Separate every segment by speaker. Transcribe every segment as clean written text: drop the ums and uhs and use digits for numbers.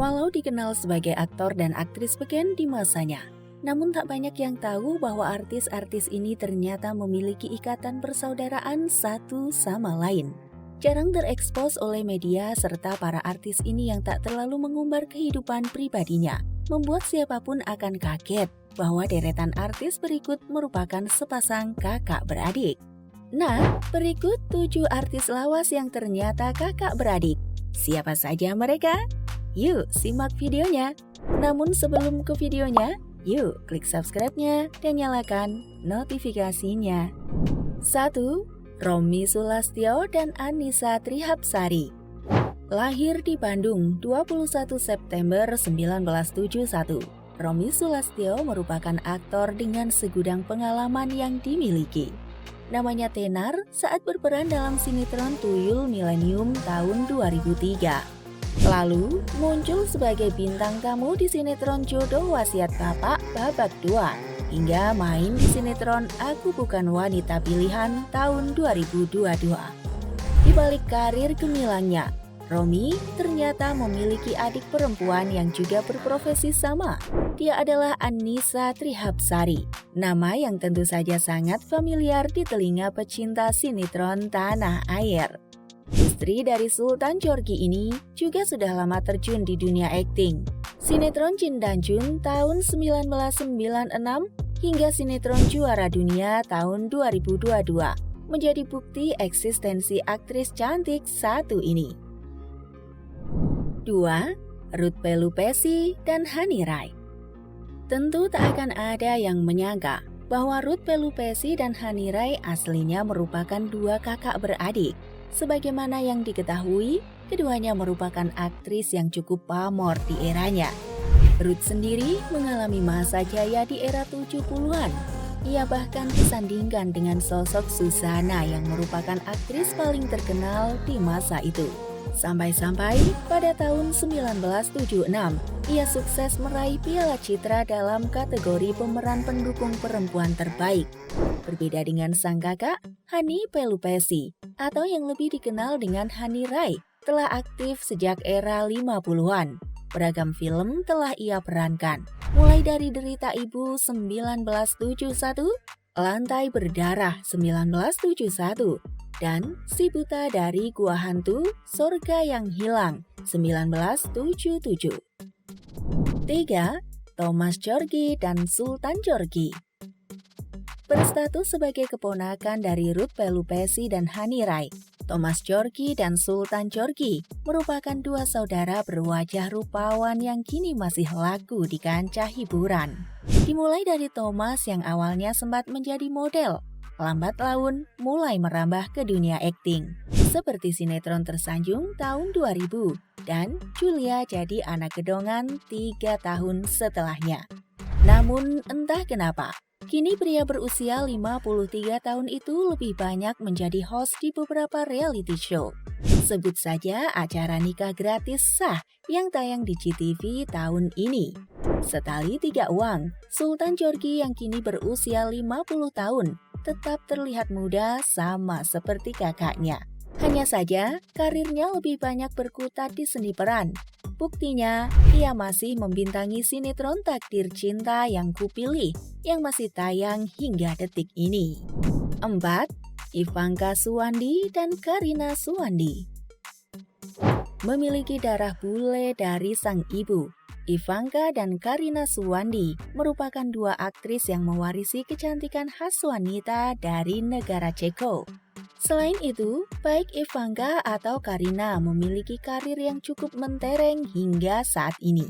Speaker 1: Walau dikenal sebagai aktor dan aktris beken di masanya, namun tak banyak yang tahu bahwa artis-artis ini ternyata memiliki ikatan persaudaraan satu sama lain. Jarang terekspos oleh media serta para artis ini yang tak terlalu mengumbar kehidupan pribadinya, membuat siapapun akan kaget bahwa deretan artis berikut merupakan sepasang kakak beradik. Nah, berikut 7 artis lawas yang ternyata kakak beradik. Siapa saja mereka? Yuk simak videonya. Namun sebelum ke videonya, yuk klik subscribe-nya dan nyalakan notifikasinya. 1. Romy Sulastyo dan Annisa Trihapsari. Lahir di Bandung 21 September 1971, Romy Sulastyo merupakan aktor dengan segudang pengalaman yang dimiliki. Namanya tenar saat berperan dalam sinetron Tuyul Milenium tahun 2003. Lalu muncul sebagai bintang tamu di sinetron Jodoh Wasiat Bapak babak 2. Hingga main di sinetron Aku Bukan Wanita Pilihan tahun 2022. Di balik karir gemilangnya, Romy ternyata memiliki adik perempuan yang juga berprofesi sama. Dia adalah Annisa Trihapsari, nama yang tentu saja sangat familiar di telinga pecinta sinetron tanah air. Istri dari Sultan Tjorgi ini juga sudah lama terjun di dunia akting. Sinetron Jin dan Jun tahun 1996 hingga sinetron Juara Dunia tahun 2022 menjadi bukti eksistensi aktris cantik satu ini. 2. Ruth Pelupesi dan Hani Rai. Tentu tak akan ada yang menyangka bahwa Ruth Pelupesi dan Hani Rai aslinya merupakan 2 kakak beradik. Sebagaimana yang diketahui, keduanya merupakan aktris yang cukup pamor di eranya. Ruth sendiri mengalami masa jaya di era 70-an. Ia bahkan disandingkan dengan sosok Susana yang merupakan aktris paling terkenal di masa itu. Sampai-sampai pada tahun 1976, ia sukses meraih Piala Citra dalam kategori pemeran pendukung perempuan terbaik. Berbeda dengan sang kakak, Hani Pelupesi, atau yang lebih dikenal dengan Hani Rai, telah aktif sejak era 50-an. Beragam film telah ia perankan, mulai dari Derita Ibu 1971, Lantai Berdarah 1971, dan Si Buta dari Gua Hantu, Sorga Yang Hilang 1977. 3. Thomas Tjorgi dan Sultan Tjorgi. Berstatus sebagai keponakan dari Ruth Pelupesi dan Hani Rai, Thomas Tjorgi dan Sultan Tjorgi merupakan 2 saudara berwajah rupawan yang kini masih laku di kancah hiburan. Dimulai dari Thomas yang awalnya sempat menjadi model, lambat laun mulai merambah ke dunia akting, seperti sinetron Tersanjung tahun 2000 dan Julia jadi anak gedongan 3 tahun setelahnya. Namun entah kenapa, kini pria berusia 53 tahun itu lebih banyak menjadi host di beberapa reality show. Sebut saja acara nikah gratis sah yang tayang di CTV tahun ini. Setali 3 uang, Sultan Tjorgi yang kini berusia 50 tahun tetap terlihat muda sama seperti kakaknya. Hanya saja, karirnya lebih banyak berkutat di seni peran. Buktinya, ia masih membintangi sinetron Takdir Cinta Yang Kupilih yang masih tayang hingga detik ini. 4. Ivanka Suwandi dan Karina Suwandi. Memiliki darah bule dari sang ibu, Ivanka dan Karina Suwandi merupakan 2 aktris yang mewarisi kecantikan khas wanita dari negara Ceko. Selain itu, baik Ivanka atau Karina memiliki karir yang cukup mentereng hingga saat ini.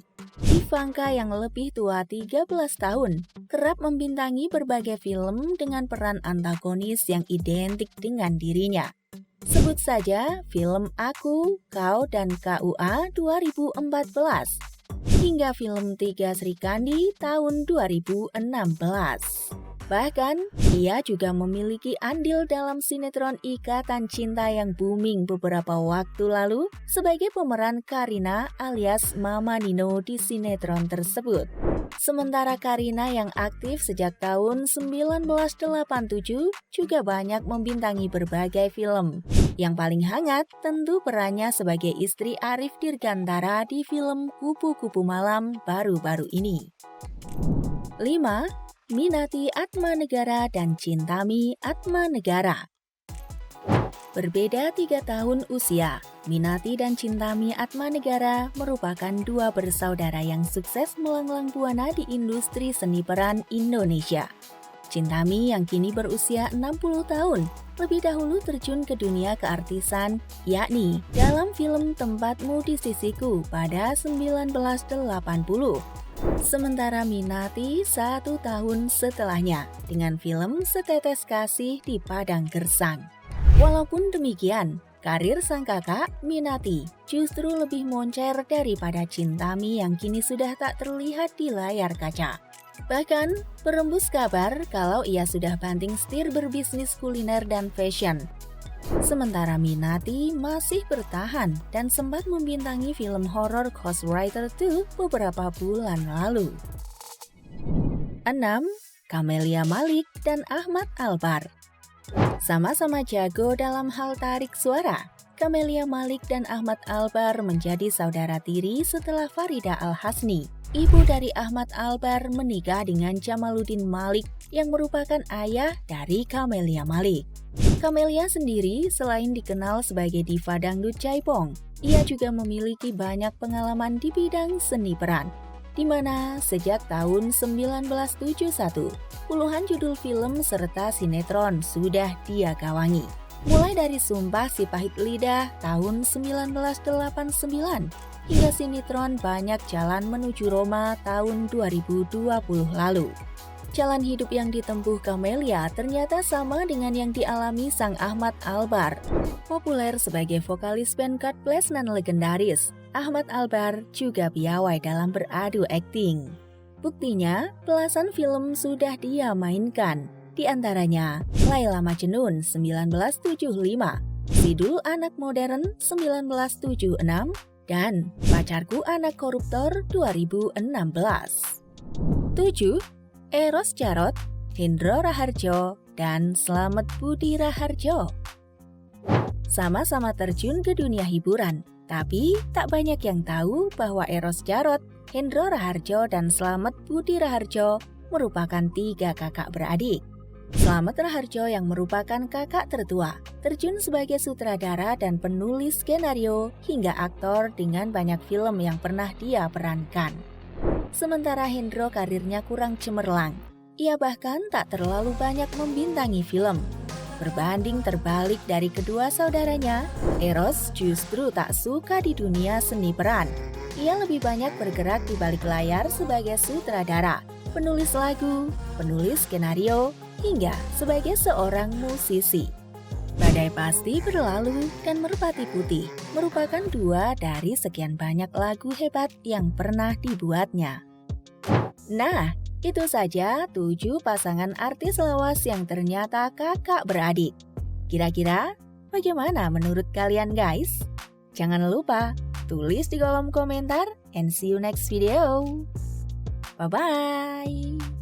Speaker 1: Ivanka yang lebih tua 13 tahun kerap membintangi berbagai film dengan peran antagonis yang identik dengan dirinya. Sebut saja film Aku, Kau, dan KUA 2014, hingga film Tiga Sri Kandi tahun 2016. Bahkan, ia juga memiliki andil dalam sinetron Ikatan Cinta yang booming beberapa waktu lalu sebagai pemeran Karina alias Mama Nino di sinetron tersebut. Sementara Karina yang aktif sejak tahun 1987 juga banyak membintangi berbagai film. Yang paling hangat tentu perannya sebagai istri Arif Dirgantara di film Kupu-Kupu Malam baru-baru ini. 5. Minati Atmanegara dan Chintami Atmanegara. Berbeda 3 tahun usia, Minati dan Chintami Atmanegara merupakan dua bersaudara yang sukses melanglang buana di industri seni peran Indonesia. Chintami yang kini berusia 60 tahun, lebih dahulu terjun ke dunia keartisan, yakni dalam film Tempatmu di Sisiku pada 1980. Sementara Minati 1 tahun setelahnya dengan film Setetes Kasih di Padang Gersang. Walaupun demikian, karir sang kakak, Minati, justru lebih moncer daripada Chintami yang kini sudah tak terlihat di layar kaca. Bahkan, berembus kabar kalau ia sudah banting setir berbisnis kuliner dan fashion. Sementara Minati masih bertahan dan sempat membintangi film horor Ghostwriter 2 beberapa bulan lalu. 6. Camelia Malik dan Ahmad Albar. Sama-sama jago dalam hal tarik suara, Camelia Malik dan Ahmad Albar menjadi saudara tiri setelah Farida Al-Hasni, ibu dari Ahmad Albar, menikah dengan Jamaluddin Malik yang merupakan ayah dari Camelia Malik. Camelia sendiri selain dikenal sebagai diva dangdut jaipong, ia juga memiliki banyak pengalaman di bidang seni peran, di mana sejak tahun 1971, puluhan judul film serta sinetron sudah dia gawangi. Mulai dari Sumpah Si Pahit Lidah tahun 1989, hingga sinetron Banyak Jalan Menuju Roma tahun 2020 lalu. Jalan hidup yang ditempuh Camelia ternyata sama dengan yang dialami sang Ahmad Albar. Populer sebagai vokalis band God Bless nan legendaris, Ahmad Albar juga piawai dalam beradu akting. Buktinya, belasan film sudah dia mainkan, di antaranya Laila Majnun 1975, Sidul Anak Modern 1976, dan Pacarku Anak Koruptor 2016. 7. Eros Jarot, Hendro Raharjo, dan Slamet Budi Raharjo. Sama-sama terjun ke dunia hiburan, tapi tak banyak yang tahu bahwa Eros Jarot, Hendro Raharjo, dan Slamet Budi Raharjo merupakan 3 kakak beradik. Slamet Raharjo yang merupakan kakak tertua, terjun sebagai sutradara dan penulis skenario hingga aktor dengan banyak film yang pernah dia perankan. Sementara Hendro karirnya kurang cemerlang, ia bahkan tak terlalu banyak membintangi film. Berbanding terbalik dari kedua saudaranya, Eros justru tak suka di dunia seni peran. Ia lebih banyak bergerak di balik layar sebagai sutradara, penulis lagu, penulis skenario, hingga sebagai seorang musisi. Badai Pasti Berlalu dan Merpati Putih merupakan 2 dari sekian banyak lagu hebat yang pernah dibuatnya. Nah, itu saja 7 pasangan artis lawas yang ternyata kakak beradik. Kira-kira bagaimana menurut kalian guys? Jangan lupa tulis di kolom komentar and see you next video. Bye-bye!